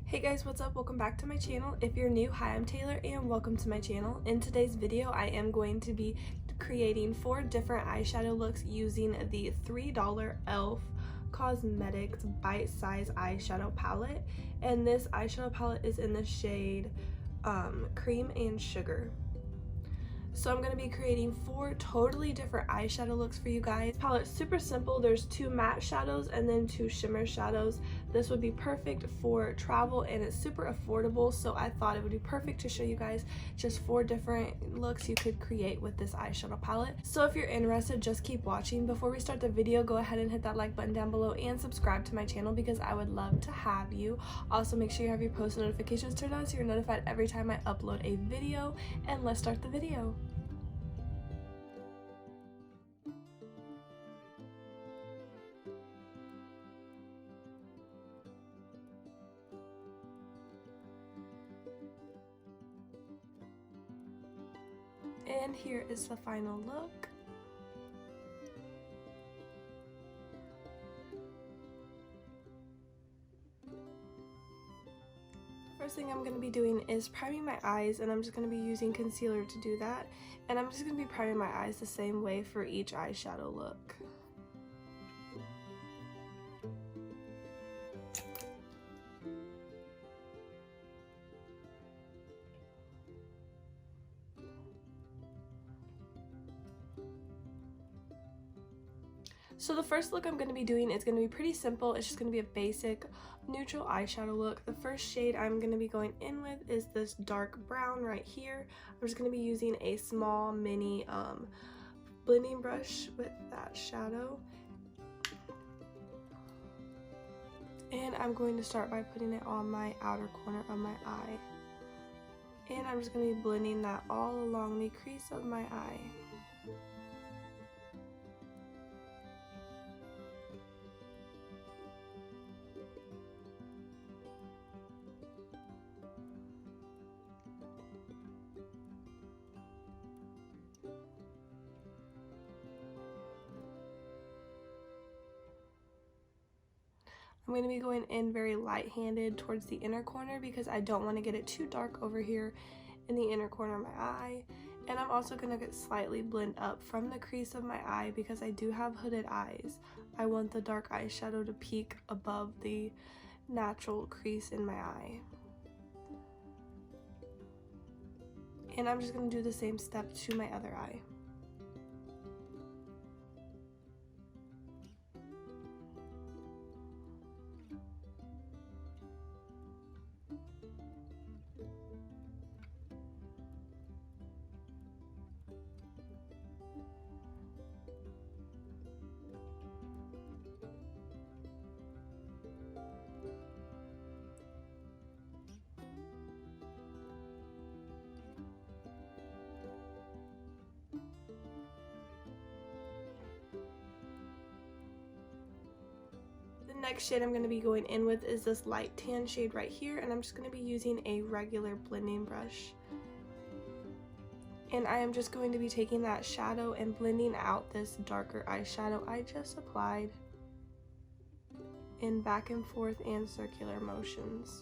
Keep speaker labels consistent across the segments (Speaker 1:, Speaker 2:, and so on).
Speaker 1: Hey guys, what's up? Welcome back to my channel. If you're new, hi, I'm Taylor and welcome to my channel. In today's video, I am going to be creating 4 different eyeshadow looks using the $3 Elfcosmetics bite-size eyeshadow palette. And this eyeshadow palette is in the shade Cream and Sugar. So I'm going to be creating 4 totally different eyeshadow looks for you guys. This palette's super simple. There's 2 matte shadows and then 2 shimmer shadows. This would be perfect for travel and it's super affordable, so I thought it would be perfect to show you guys just 4 different looks you could create with this eyeshadow palette. So if you're interested, just keep watching. Before we start the video, go ahead and hit that like button down below and subscribe to my channel because I would love to have you. Also, make sure you have your post notifications turned on so you're notified every time I upload a video, and let's start the video. And here is the final look. First thing I'm going to be doing is priming my eyes, and I'm just going to be using concealer to do that. And I'm just going to be priming my eyes the same way for each eyeshadow look. So the first look I'm going to be doing is going to be pretty simple. It's just going to be a basic neutral eyeshadow look. The first shade I'm going to be going in with is this dark brown right here. I'm just going to be using a small mini blending brush with that shadow. And I'm going to start by putting it on my outer corner of my eye. And I'm just going to be blending that all along the crease of my eye. I'm going to be going in very light-handed towards the inner corner because I don't want to get it too dark over here in the inner corner of my eye. And I'm also going to slightly blend up from the crease of my eye because I do have hooded eyes. I want the dark eyeshadow to peak above the natural crease in my eye. And I'm just going to do the same step to my other eye. Next shade I'm going to be going in with is this light tan shade right here, and I'm just going to be using a regular blending brush. And I am just going to be taking that shadow and blending out this darker eyeshadow I just applied in back and forth and circular motions.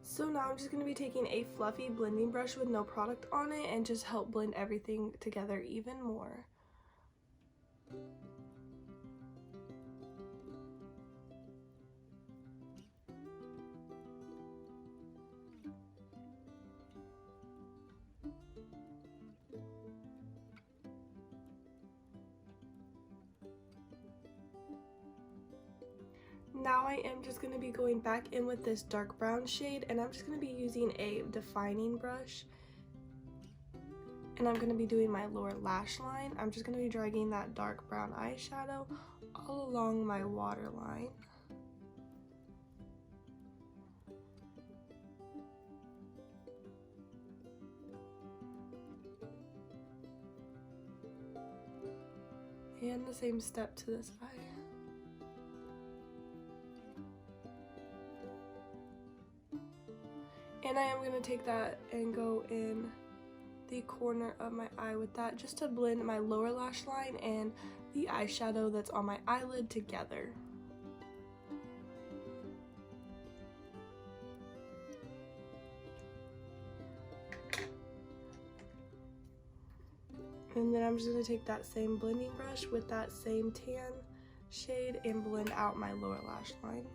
Speaker 1: So now I'm just going to be taking a fluffy blending brush with no product on it and just help blend everything together even more. Now I am just going to be going back in with this dark brown shade, and I'm just going to be using a defining brush, and I'm going to be doing my lower lash line. I'm just going to be dragging that dark brown eyeshadow all along my waterline. And the same step to this eye. And I am going to take that and go in the corner of my eye with that, just to blend my lower lash line and the eyeshadow that's on my eyelid together. And then I'm just going to take that same blending brush with that same tan shade and blend out my lower lash line.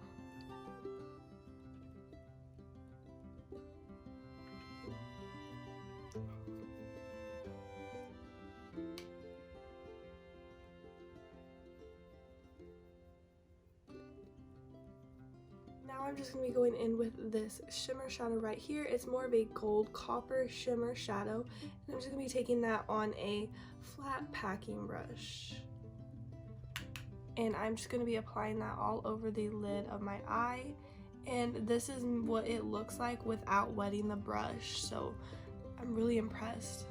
Speaker 1: Now I'm just going to be going in with this shimmer shadow right here. It's more of a gold copper shimmer shadow. And I'm just going to be taking that on a flat packing brush. And I'm just going to be applying that all over the lid of my eye. And this is what it looks like without wetting the brush. So I'm really impressed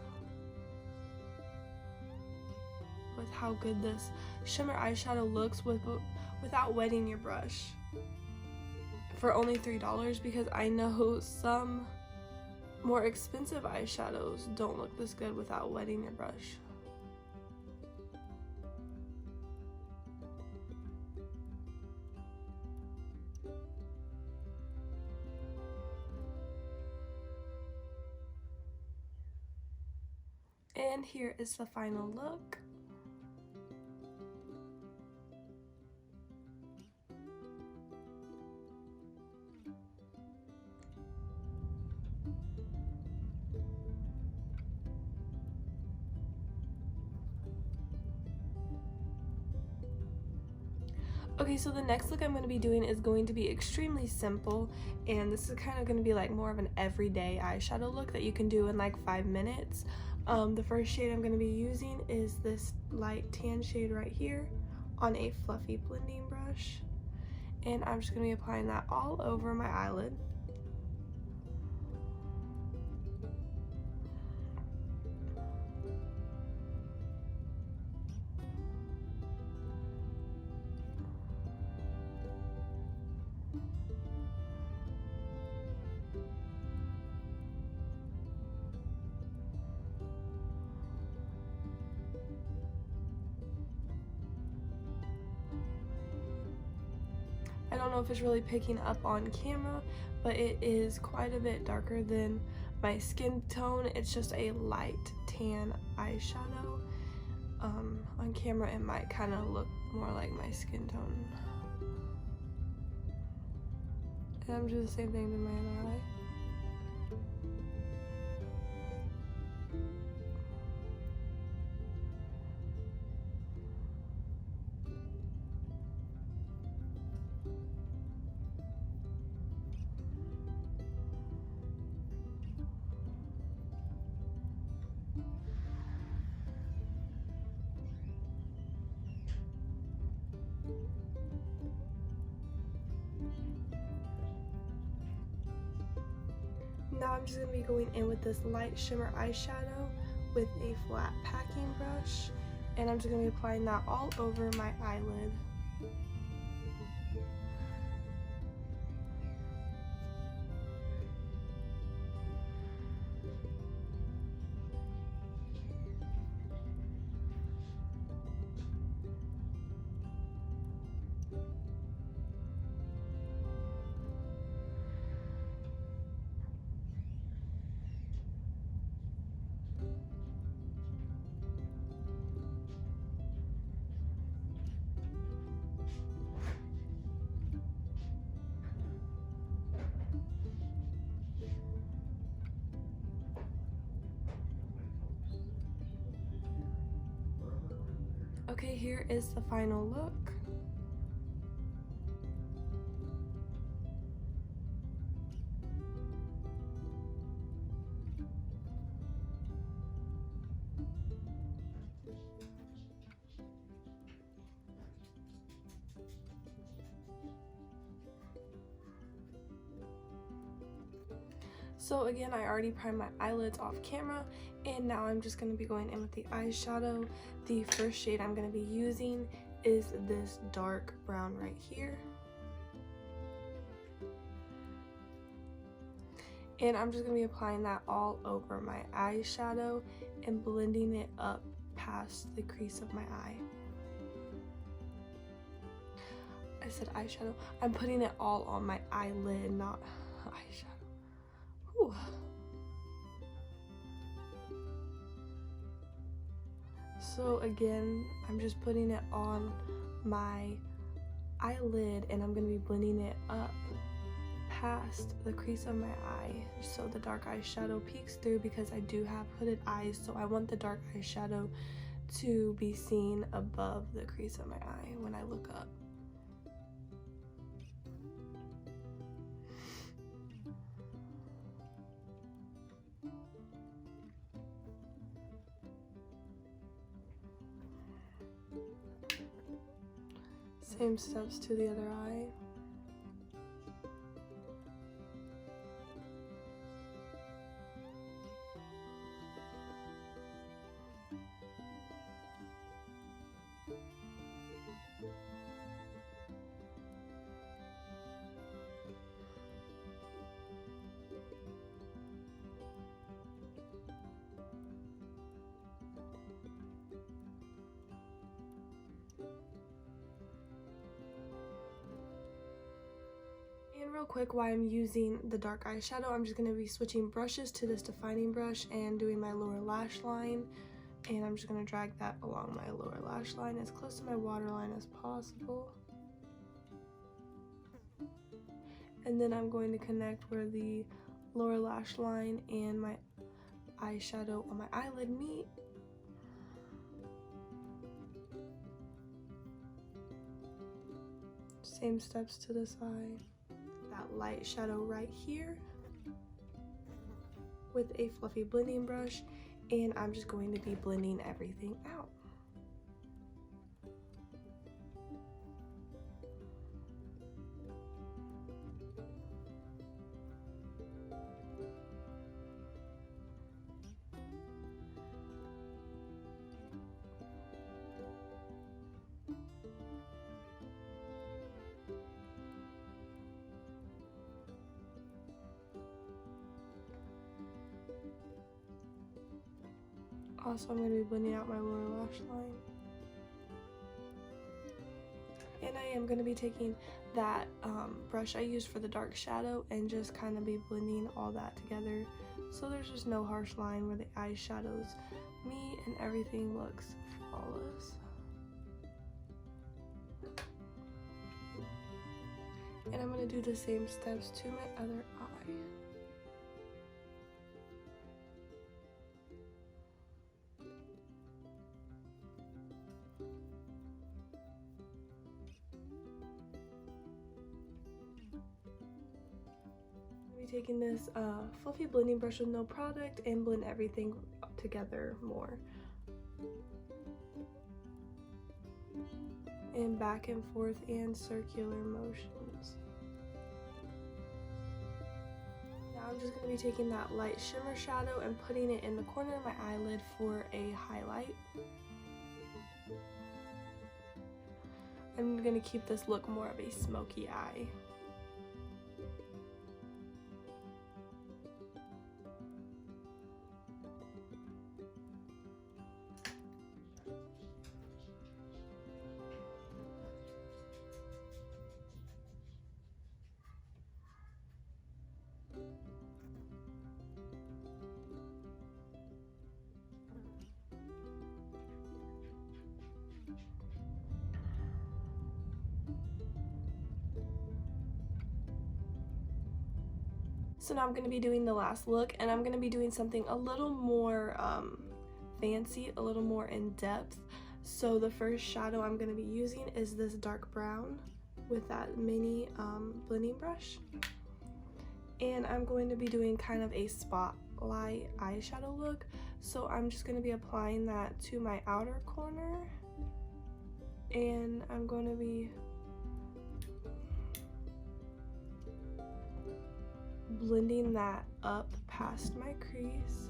Speaker 1: with how good this shimmer eyeshadow looks without wetting your brush. For only $3, because I know some more expensive eyeshadows don't look this good without wetting your brush. And here is the final look. Okay, so the next look I'm going to be doing is going to be extremely simple, and this is kind of going to be like more of an everyday eyeshadow look that you can do in like 5 minutes. The first shade I'm going to be using is this light tan shade right here on a fluffy blending brush, and I'm just going to be applying that all over my eyelid. I don't know if it's really picking up on camera, but it is quite a bit darker than my skin tone. It's just a light tan eyeshadow. On camera it might kind of look more like my skin tone. And I'm doing the same thing to my other eye. Now I'm just going to be going in with this light shimmer eyeshadow with a flat packing brush, and I'm just going to be applying that all over my eyelid. Okay, here is the final look. So again, I already primed my eyelids off camera, and now I'm just going to be going in with the eyeshadow. The first shade I'm going to be using is this dark brown right here. And I'm just going to be applying that all over my eyeshadow and blending it up past the crease of my eye. I said eyeshadow. I'm putting it all on my eyelid, not eyeshadow. Whew. So again, I'm just putting it on my eyelid, and I'm going to be blending it up past the crease of my eye so the dark eyeshadow peeks through, because I do have hooded eyes, so I want the dark eyeshadow to be seen above the crease of my eye when I look up. Same steps to the other eye. And real quick, while I'm using the dark eyeshadow, I'm just going to be switching brushes to this defining brush and doing my lower lash line. And I'm just going to drag that along my lower lash line as close to my waterline as possible. And then I'm going to connect where the lower lash line and my eyeshadow on my eyelid meet. Same steps to this eye. That light shadow right here with a fluffy blending brush, and I'm just going to be blending everything out. Also, I'm going to be blending out my lower lash line. And I am going to be taking that brush I used for the dark shadow and just kind of be blending all that together, so there's just no harsh line where the eyeshadows meet and everything looks flawless. And I'm going to do the same steps to my other eye. Taking this fluffy blending brush with no product and blend everything together more. In back and forth and circular motions. Now I'm just going to be taking that light shimmer shadow and putting it in the corner of my eyelid for a highlight. I'm going to keep this look more of a smoky eye. So now I'm going to be doing the last look, and I'm going to be doing something a little more fancy, a little more in depth. So the first shadow I'm going to be using is this dark brown with that mini blending brush. And I'm going to be doing kind of a spotlight eyeshadow look. So I'm just going to be applying that to my outer corner. And I'm going to be blending that up past my crease.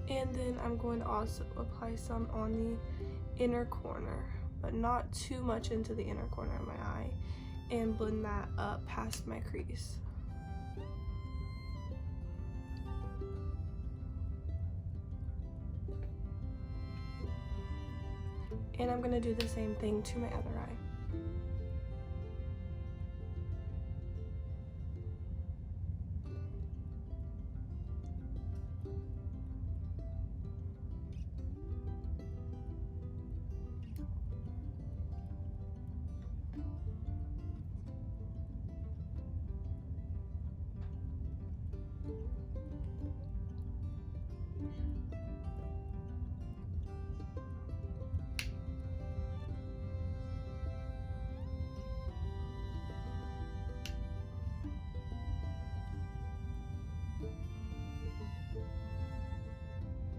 Speaker 1: And then I'm going to also apply some on the inner corner, but not too much into the inner corner of my eye, and blend that up past my crease. And I'm going to do the same thing to my other eye.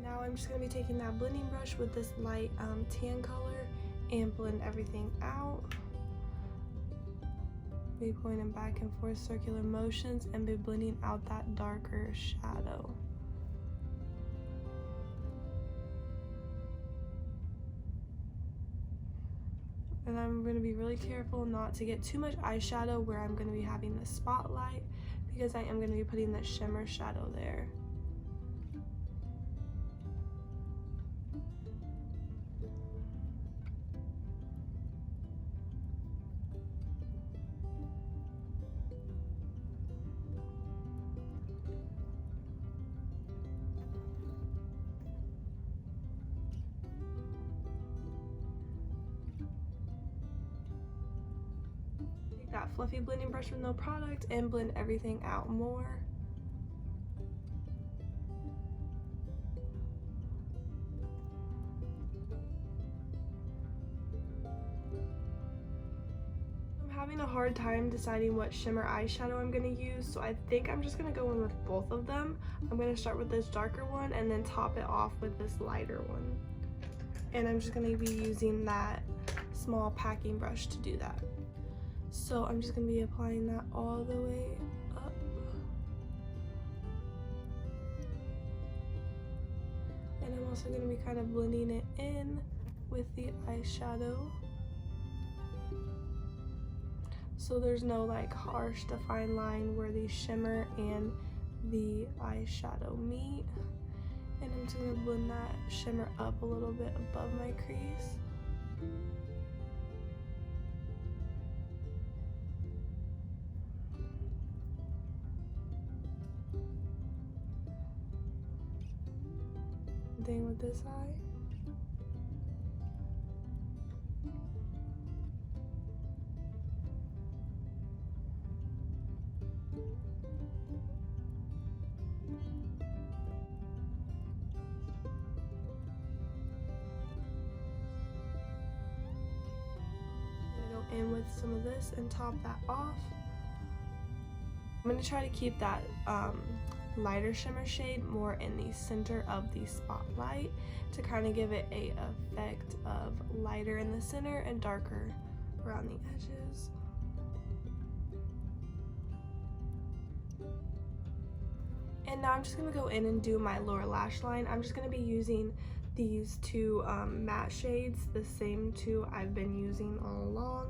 Speaker 1: Now I'm just going to be taking that blending brush with this light tan color and blend everything out. Be going in back and forth circular motions and be blending out that darker shadow. And I'm going to be really careful not to get too much eyeshadow where I'm going to be having the spotlight, because I am going to be putting the shimmer shadow there. That fluffy blending brush with no product and blend everything out more. I'm having a hard time deciding what shimmer eyeshadow I'm going to use, so I think I'm just going to go in with both of them. I'm going to start with this darker one and then top it off with this lighter one. And I'm just going to be using that small packing brush to do that. So I'm just going to be applying that all the way up. And I'm also going to be kind of blending it in with the eyeshadow, so there's no like harsh defined line where the shimmer and the eyeshadow meet. And I'm just going to blend that shimmer up a little bit above my crease. Thing with this eye. I'm gonna go in with some of this and top that off. I'm gonna try to keep that lighter shimmer shade more in the center of the spotlight to kind of give it a effect of lighter in the center and darker around the edges. And now I'm just going to go in and do my lower lash line. I'm just going to be using these two matte shades, the same two I've been using all along.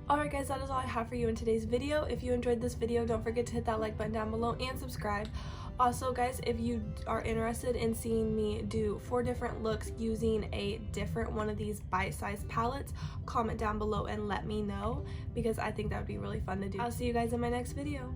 Speaker 1: Alright guys, that is all I have for you in today's video. If you enjoyed this video, don't forget to hit that like button down below and subscribe. Also guys, if you are interested in seeing me do 4 different looks using a different one of these bite-sized palettes, comment down below and let me know, because I think that would be really fun to do. I'll see you guys in my next video.